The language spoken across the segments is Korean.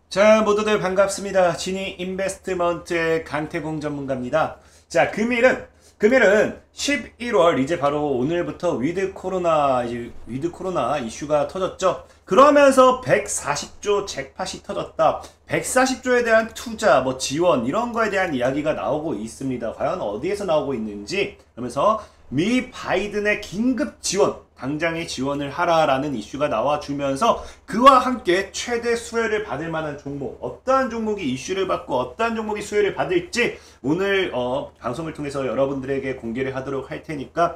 자, 모두들 반갑습니다. 지니 인베스트먼트의 강태공 전문가입니다. 자, 금일은 11월 이제 바로 오늘부터 위드 코로나 이슈가 터졌죠. 그러면서 140조 잭팟이 터졌다. 140조에 대한 투자, 지원 이런 거에 대한 이야기가 나오고 있습니다. 과연 어디에서 나오고 있는지 그러면서 미 바이든의 긴급 지원, 당장의 지원을 하라라는 이슈가 나와주면서 그와 함께 최대 수혜를 받을 만한 종목, 어떠한 종목이 이슈를 받고 어떠한 종목이 수혜를 받을지 오늘 방송을 통해서 여러분들에게 공개를 하도록 할 테니까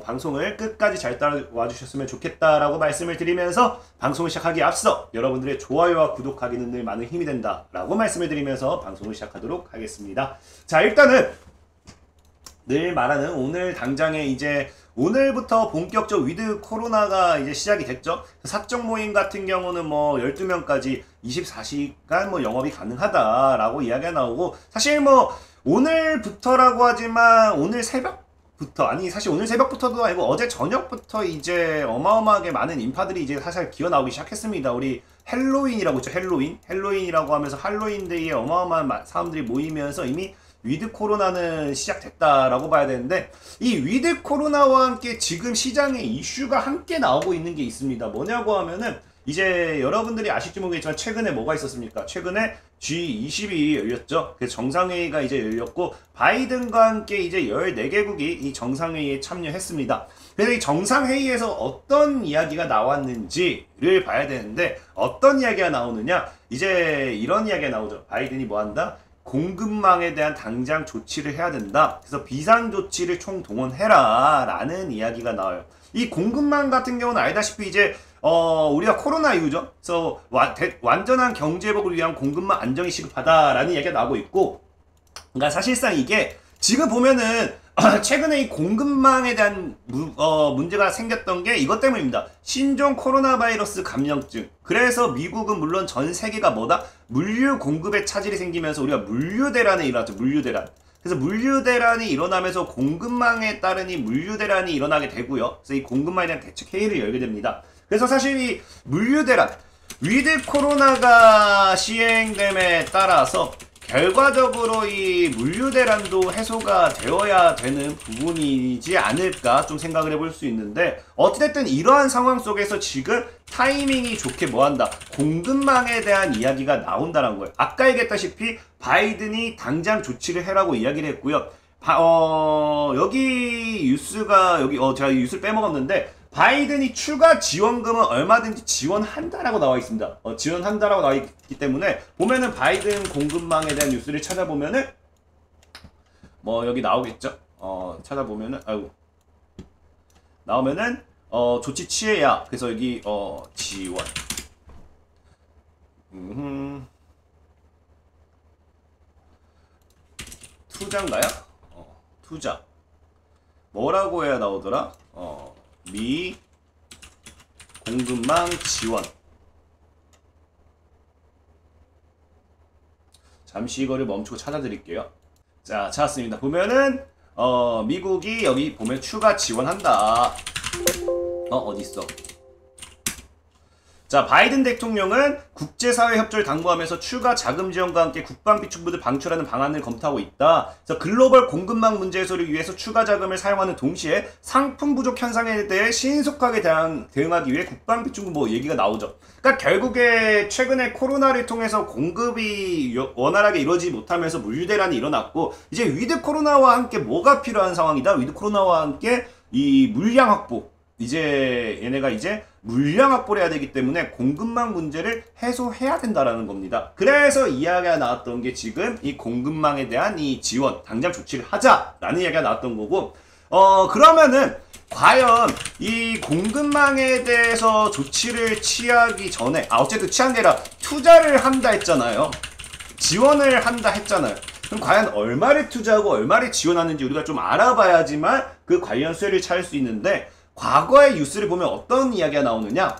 방송을 끝까지 잘 따라와 주셨으면 좋겠다라고 말씀을 드리면서 방송을 시작하기에 앞서 여러분들의 좋아요와 구독하기는 늘 많은 힘이 된다라고 말씀을 드리면서 방송을 시작하도록 하겠습니다. 자, 일단은 늘 말하는 오늘 당장에 이제 오늘부터 본격적 위드 코로나가 이제 시작이 됐죠. 사적 모임 같은 경우는 12명까지 24시간 영업이 가능하다라고 이야기가 나오고, 사실 오늘부터라고 하지만 오늘 새벽부터, 사실 오늘 새벽부터도 아니고 어제 저녁부터 이제 어마어마하게 많은 인파들이 이제 사실 기어 나오기 시작했습니다. 우리 헬로윈이라고 있죠. 헬로윈이라고 하면서 할로윈데이에 어마어마한 사람들이 모이면서 이미 위드 코로나는 시작됐다라고 봐야 되는데, 이 위드 코로나와 함께 지금 시장에 이슈가 함께 나오고 있는 게 있습니다. 뭐냐고 하면은 이제 여러분들이 아실지 모르겠지만 최근에 뭐가 있었습니까? 최근에 G20이 열렸죠. 그래서 정상회의가 이제 열렸고 바이든과 함께 이제 14개국이 이 정상회의에 참여했습니다. 그래서 이 정상회의에서 어떤 이야기가 나왔는지를 봐야 되는데, 어떤 이야기가 나오느냐? 이제 이런 이야기가 나오죠. 바이든이 뭐 한다? 공급망에 대한 당장 조치를 해야 된다. 그래서 비상조치를 총동원해라 라는 이야기가 나와요. 이 공급망 같은 경우는 알다시피 이제 우리가 코로나 이후죠. 그래서 완전한 경제회복을 위한 공급망 안정이 시급하다 라는 이야기가 나오고 있고, 그러니까 사실상 이게 지금 보면은 최근에 이 공급망에 대한 문제가 생겼던 게 이것 때문입니다. 신종 코로나 바이러스 감염증. 그래서 미국은 물론 전 세계가 물류 공급에 차질이 생기면서 우리가 물류 대란이 일어났죠. 물류 대란. 그래서 물류 대란이 일어나면서 공급망에 따른 이 물류 대란이 일어나게 되고요. 그래서 이 공급망에 대한 대책 회의를 열게 됩니다. 그래서 사실 이 물류 대란, 위드 코로나가 시행됨에 따라서 결과적으로 이 물류 대란도 해소가 되어야 되는 부분이지 않을까 좀 생각을 해볼 수 있는데, 어찌됐든 이러한 상황 속에서 지금 타이밍이 좋게 뭐한다? 공급망에 대한 이야기가 나온다는 거예요. 아까 얘기했다시피 바이든이 당장 조치를 해라고 이야기를 했고요. 여기 뉴스가 제가 뉴스를 빼먹었는데, 바이든이 추가 지원금은 얼마든지 지원한다라고 나와 있습니다. 지원한다라고 나와 있기 때문에 보면은 바이든 공급망에 대한 뉴스를 찾아보면은 여기 나오겠죠. 찾아보면은 나오면은 조치 취해야. 그래서 여기 지원. 투자인가요? 투자. 뭐라고 해야 나오더라? 미 공급망 지원. 잠시 이거를 멈추고 찾아드릴게요. 자, 찾았습니다. 보면은 미국이 여기 보면 추가 지원한다. 어딨어? 자, 바이든 대통령은 국제사회 협조를 당부하면서 추가 자금 지원과 함께 국방비축부를 방출하는 방안을 검토하고 있다. 그래서 글로벌 공급망 문제 해소를 위해서 추가 자금을 사용하는 동시에 상품 부족 현상에 대해 신속하게 대응하기 위해 국방비축부 얘기가 나오죠. 그러니까 결국에 최근에 코로나를 통해서 공급이 원활하게 이루어지지 못하면서 물류 대란이 일어났고, 이제 위드 코로나와 함께 뭐가 필요한 상황이다? 위드 코로나와 함께 이 물량 확보. 이제 얘네가 이제 물량 확보를 해야 되기 때문에 공급망 문제를 해소해야 된다라는 겁니다. 그래서 이야기가 나왔던 게 지금 이 공급망에 대한 이 지원, 당장 조치를 하자라는 이야기가 나왔던 거고, 그러면은 과연 이 공급망에 대해서 조치를 취하기 전에, 어쨌든 취한 게 아니라 투자를 한다 했잖아요. 지원을 한다 했잖아요. 그럼 과연 얼마를 투자하고 얼마를 지원하는지 우리가 좀 알아봐야지만 그 관련 수혜를 찾을 수 있는데, 과거의 뉴스를 보면 어떤 이야기가 나오느냐?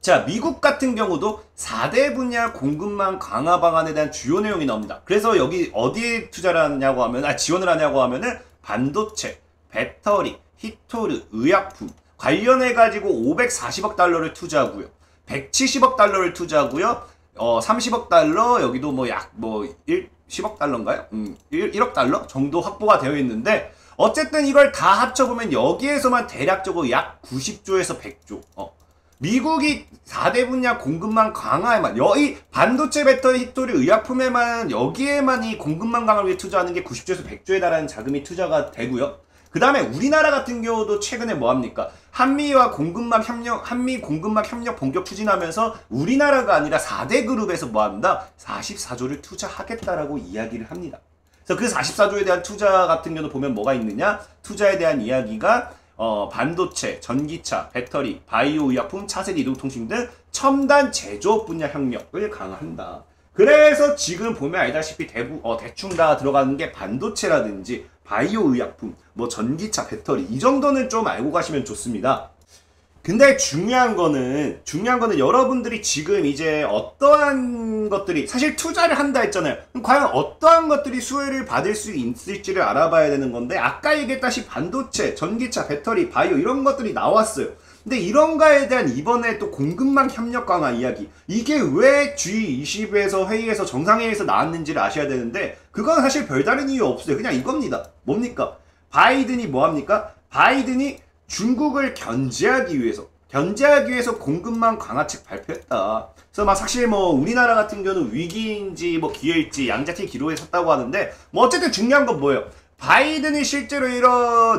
자, 미국 같은 경우도 4대 분야 공급망 강화 방안에 대한 주요 내용이 나옵니다. 그래서 여기 어디에 투자를 하냐고 하면, 지원을 하냐고 하면은 반도체, 배터리, 히토르, 의약품 관련해가지고 540억 달러를 투자하고요. 170억 달러를 투자하고요. 30억 달러, 여기도 뭐 약 10억 달러인가요? 1억 달러 정도 확보가 되어 있는데, 어쨌든 이걸 다 합쳐보면 여기에서만 대략적으로 약 90조에서 100조. 미국이 4대 분야 공급망 강화에만, 이 반도체, 배터리, 히토리, 의약품에만, 여기에만 이 공급망 강화를 위해 투자하는 게 90조에서 100조에 달하는 자금이 투자가 되고요. 그 다음에 우리나라 같은 경우도 최근에 뭐합니까? 한미 공급망 협력 본격 추진하면서 우리나라가 아니라 4대 그룹에서 뭐한다? 44조를 투자하겠다라고 이야기를 합니다. 그래서 그 44조에 대한 투자 같은 경우도 보면 뭐가 있느냐? 투자에 대한 이야기가 반도체, 전기차, 배터리, 바이오 의약품, 차세대 이동통신 등 첨단 제조업 분야 협력을 강화한다. 그래서 지금 보면 알다시피 대충 다 들어가는 게 반도체라든지 바이오 의약품, 전기차, 배터리 이 정도는 좀 알고 가시면 좋습니다. 근데 중요한 거는 여러분들이 지금 이제 어떠한 것들이 사실 투자를 한다 했잖아요. 그럼 과연 어떠한 것들이 수혜를 받을 수 있을지를 알아봐야 되는 건데, 아까 얘기했다시피 반도체, 전기차, 배터리, 바이오 이런 것들이 나왔어요. 근데 이런가에 대한 이번에 또 공급망 협력 강화 이야기, 이게 왜 G20에서 회의에서 정상회의에서 나왔는지를 아셔야 되는데, 그건 사실 별다른 이유 없어요. 그냥 이겁니다. 뭡니까? 바이든이 뭐합니까? 바이든이 중국을 견제하기 위해서 공급망 강화책 발표했다. 그래서 사실 우리나라 같은 경우는 위기인지 기회일지 양자택 기로에 섰다고 하는데, 어쨌든 중요한 건 뭐예요? 바이든이 실제로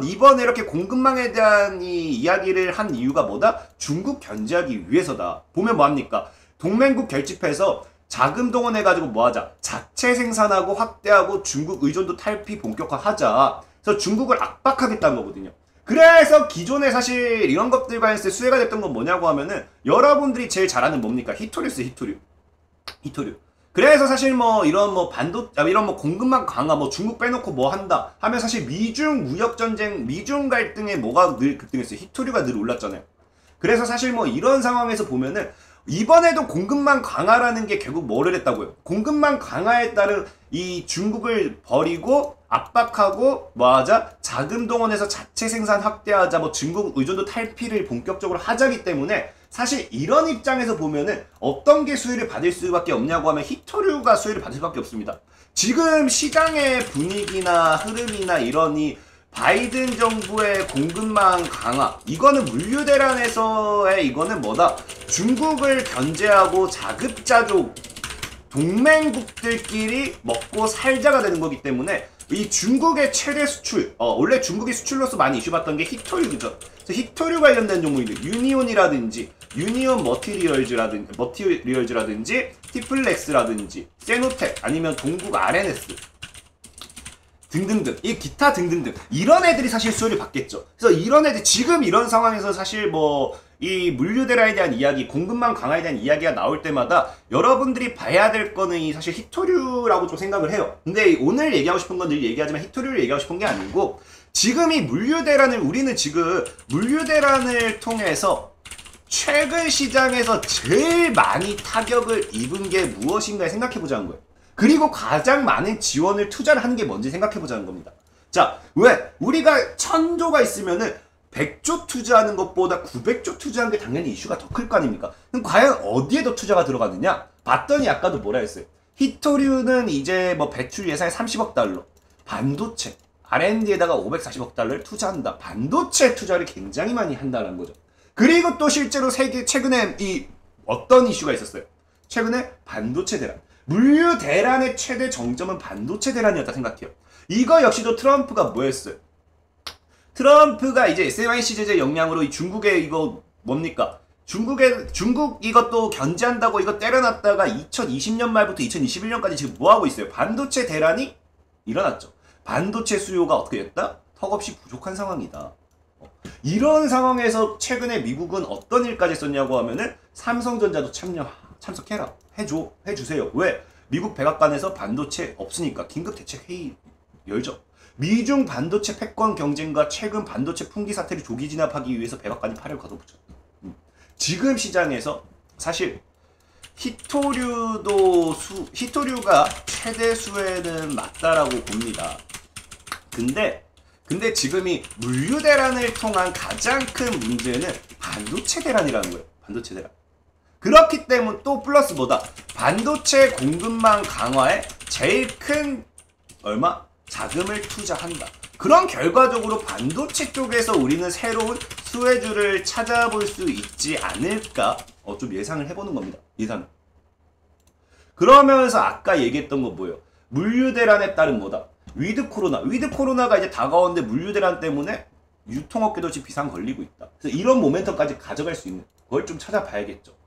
이번에 이렇게 공급망에 대한 이야기를 한 이유가 뭐다? 중국 견제하기 위해서다. 보면 뭐합니까? 동맹국 결집해서 자금 동원해가지고 뭐하자? 자체 생산하고 확대하고 중국 의존도 탈피 본격화하자. 그래서 중국을 압박하겠다는 거거든요. 그래서 기존에 사실 이런 것들과 했을 때 수혜가 됐던 건 뭐냐고 하면은, 여러분들이 제일 잘 아는 뭡니까? 히토류. 그래서 사실 이런 공급망 강화, 중국 빼놓고 한다 하면 사실 미중 무역 전쟁, 미중 갈등에 뭐가 늘 급등했어요? 히토류가 늘 올랐잖아요. 그래서 사실 이런 상황에서 보면은 이번에도 공급망 강화라는 게 결국 뭐를 했다고요? 공급망 강화에 따른 이 중국을 버리고 압박하고 뭐하자? 자금 동원해서 자체 생산 확대하자, 중국 의존도 탈피를 본격적으로 하자기 때문에, 사실 이런 입장에서 보면은 어떤 게 수혜를 받을 수밖에 없냐고 하면 히토류가 수혜를 받을 수밖에 없습니다. 지금 시장의 분위기나 흐름이나 이러니 바이든 정부의 공급망 강화, 이거는 물류 대란에서의 이거는 뭐다? 중국을 견제하고 자급자족 동맹국들끼리 먹고 살자가 되는 거기 때문에, 이 중국의 최대 수출, 원래 중국이 수출로서 많이 이슈받던 게 히토류죠. 그래서 히토류 관련된 종목인데, 유니온 머티리얼즈라든지 티플렉스라든지 세노텍, 아니면 동국 RNS 등등등, 이 기타 등등등, 이런 애들이 사실 수혜를 받겠죠. 그래서 이런 애들, 지금 이런 상황에서 사실 이 물류 대란에 대한 이야기, 공급망 강화에 대한 이야기가 나올 때마다 여러분들이 봐야 될 거는 사실 히토류라고 좀 생각을 해요. 근데 오늘 얘기하고 싶은 건 늘 얘기하지만 히토류를 얘기하고 싶은 게 아니고, 지금 이 물류 대란을, 우리는 지금 물류 대란을 통해서 최근 시장에서 제일 많이 타격을 입은 게 무엇인가 생각해보자는 거예요. 그리고 가장 많은 지원을 투자를 하는 게 뭔지 생각해보자는 겁니다. 자, 왜? 우리가 1000조가 있으면은 100조 투자하는 것보다 900조 투자하는 게 당연히 이슈가 더 클 거 아닙니까? 그럼 과연 어디에 더 투자가 들어가느냐? 봤더니 아까도 뭐라 했어요? 히토류는 이제 배출 예산이 30억 달러. 반도체, R&D에다가 540억 달러를 투자한다. 반도체 투자를 굉장히 많이 한다는 거죠. 그리고 또 실제로 최근에 어떤 이슈가 있었어요? 최근에 반도체 대란. 물류 대란의 최대 정점은 반도체 대란이었다 생각해요. 이거 역시도 트럼프가 뭐 했어요? 트럼프가 이제 SAYC 제재 역량으로 이 중국의 이거 뭡니까? 중국 이것도 견제한다고 이거 때려놨다가 2020년 말부터 2021년까지 지금 뭐 하고 있어요? 반도체 대란이 일어났죠. 반도체 수요가 어떻게 됐다? 턱없이 부족한 상황이다. 이런 상황에서 최근에 미국은 어떤 일까지 했었냐고 하면은 삼성전자도 참석해라. 해주세요. 왜? 미국 백악관에서 반도체 없으니까 긴급 대책 회의 열죠. 미중 반도체 패권 경쟁과 최근 반도체 품귀 사태를 조기 진압하기 위해서 백악관이 팔을 걷어붙였다. 지금 시장에서 사실 히토류가 최대 수혜는 맞다라고 봅니다. 근데 지금 이 물류 대란을 통한 가장 큰 문제는 반도체 대란이라는 거예요. 반도체 대란. 그렇기 때문에 또 플러스 뭐다? 반도체 공급망 강화에 제일 큰 얼마? 자금을 투자한다. 그런 결과적으로 반도체 쪽에서 우리는 새로운 수혜주를 찾아볼 수 있지 않을까? 좀 예상을 해보는 겁니다. 예상. 그러면서 아까 얘기했던 거 뭐예요? 물류 대란에 따른 뭐다? 위드 코로나. 위드 코로나가 이제 다가오는데 물류 대란 때문에 유통업계도 지금 비상 걸리고 있다. 그래서 이런 모멘텀까지 가져갈 수 있는 그걸 좀 찾아봐야겠죠.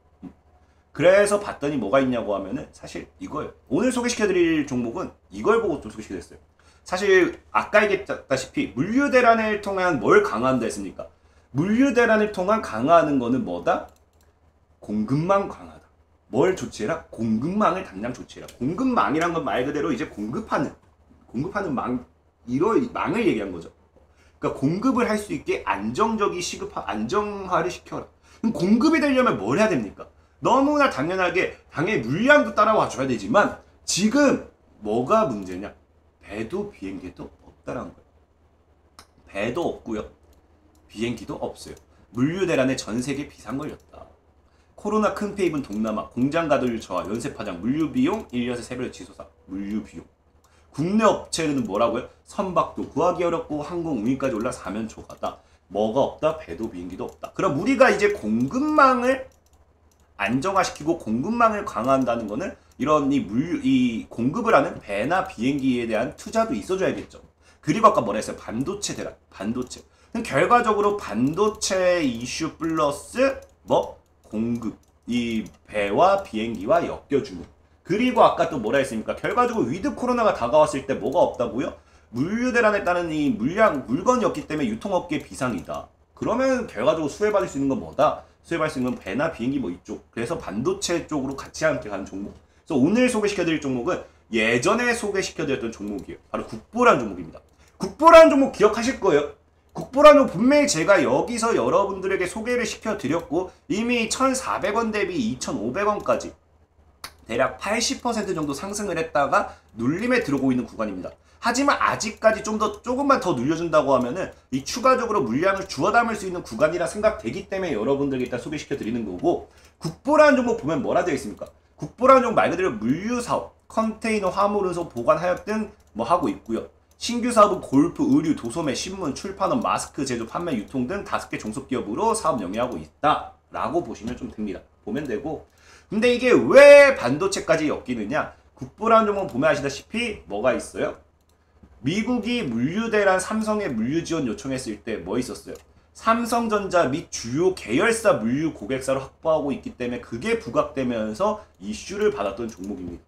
그래서 봤더니 뭐가 있냐고 하면은 사실 이거예요. 오늘 소개시켜드릴 종목은 이걸 보고 좀 소개시켜드렸어요. 사실 아까 얘기했다시피 물류 대란을 통한 뭘 강화한다 했습니까? 물류 대란을 통한 강화하는 거는 뭐다? 공급망 강화다. 뭘 조치해라? 공급망을 당장 조치해라. 공급망이란 건 말 그대로 이제 공급하는 망을 얘기한 거죠. 그러니까 공급을 할 수 있게 안정화를 시켜라. 그럼 공급이 되려면 뭘 해야 됩니까? 너무나 당연히 물량도 따라와 줘야 되지만 지금 뭐가 문제냐? 배도 비행기도 없다라는 거예요. 배도 없고요. 비행기도 없어요. 물류 대란에 전 세계 비상 걸렸다. 코로나 큰 피해 입은 동남아, 공장 가동률 저하, 연쇄 파장, 물류 비용 1년새 세별 지소사, 물류 비용. 국내 업체는 뭐라고요? 선박도 구하기 어렵고 항공 운임까지 올라 사면초가다. 뭐가 없다? 배도 비행기도 없다. 그럼 우리가 이제 공급망을 안정화시키고 공급망을 강화한다는 거는 이런 이 공급을 하는 배나 비행기에 대한 투자도 있어줘야겠죠. 그리고 아까 뭐라 했어요? 반도체 대란. 반도체. 그럼 결과적으로 반도체 이슈 플러스 공급. 이 배와 비행기와 엮여주는. 그리고 아까 또 뭐라 했습니까? 결과적으로 위드 코로나가 다가왔을 때 뭐가 없다고요? 물류 대란에 따른 이 물건이 없기 때문에 유통업계 비상이다. 그러면 결과적으로 수혜받을 수 있는 건 뭐다? 수혜받을 수 있는 건 배나 비행기 이쪽. 그래서 반도체 쪽으로 같이 함께 가는 종목. 그래서 오늘 소개시켜드릴 종목은 예전에 소개시켜드렸던 종목이에요. 바로 국보라는 종목입니다. 국보라는 종목 기억하실 거예요. 국보라는 종목 분명히 제가 여기서 여러분들에게 소개를 시켜드렸고 이미 1,400원 대비 2,500원까지 대략 80% 정도 상승을 했다가 눌림에 들어오고 있는 구간입니다. 하지만 아직까지 조금만 더 눌려준다고 하면은 이 추가적으로 물량을 주워 담을 수 있는 구간이라 생각되기 때문에 여러분들에게 일단 소개시켜 드리는 거고, 국보라는 종목 보면 뭐라 되어 있습니까? 국보라는 종목 말 그대로 물류 사업, 컨테이너, 화물 운송, 보관, 하역 등 하고 있고요. 신규 사업은 골프, 의류, 도소매, 신문, 출판업, 마스크 제조, 판매, 유통 등 5개 종속기업으로 사업 영위하고 있다 라고 보시면 좀 됩니다. 보면 되고, 근데 이게 왜 반도체까지 엮이느냐? 국보라는 종목 보면 아시다시피 뭐가 있어요? 미국이 물류 대란 삼성에 물류 지원 요청했을 때 뭐 있었어요? 삼성전자 및 주요 계열사 물류 고객사를 확보하고 있기 때문에 그게 부각되면서 이슈를 받았던 종목입니다.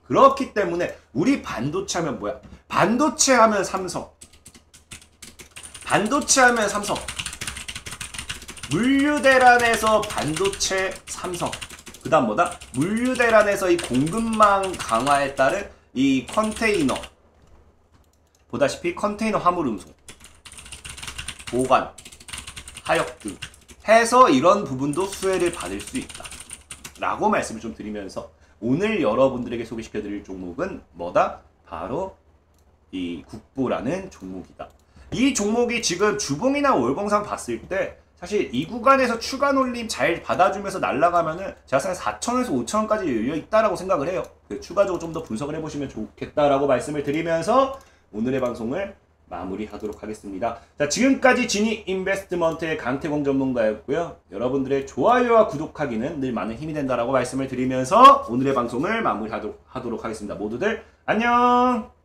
그렇기 때문에 우리 반도체 하면 뭐야? 반도체 하면 삼성. 반도체 하면 삼성. 물류 대란에서 반도체 삼성. 그 다음 뭐다? 물류 대란에서 이 공급망 강화에 따른 이 컨테이너. 보다시피 컨테이너 화물 운송, 보관, 하역 등 해서 이런 부분도 수혜를 받을 수 있다 라고 말씀을 좀 드리면서 오늘 여러분들에게 소개시켜드릴 종목은 뭐다? 바로 이 국보라는 종목이다. 이 종목이 지금 주봉이나 월봉상 봤을 때 사실 이 구간에서 추가 놀림 잘 받아주면서 날아가면은 제가 생각해 4,000원에서 5,000원까지 열려있다라고 생각을 해요. 추가적으로 좀 더 분석을 해보시면 좋겠다라고 말씀을 드리면서 오늘의 방송을 마무리하도록 하겠습니다. 자, 지금까지 지니 인베스트먼트의 강태공 전문가였고요. 여러분들의 좋아요와 구독하기는 늘 많은 힘이 된다라고 말씀을 드리면서 오늘의 방송을 마무리하도록 하겠습니다. 모두들 안녕!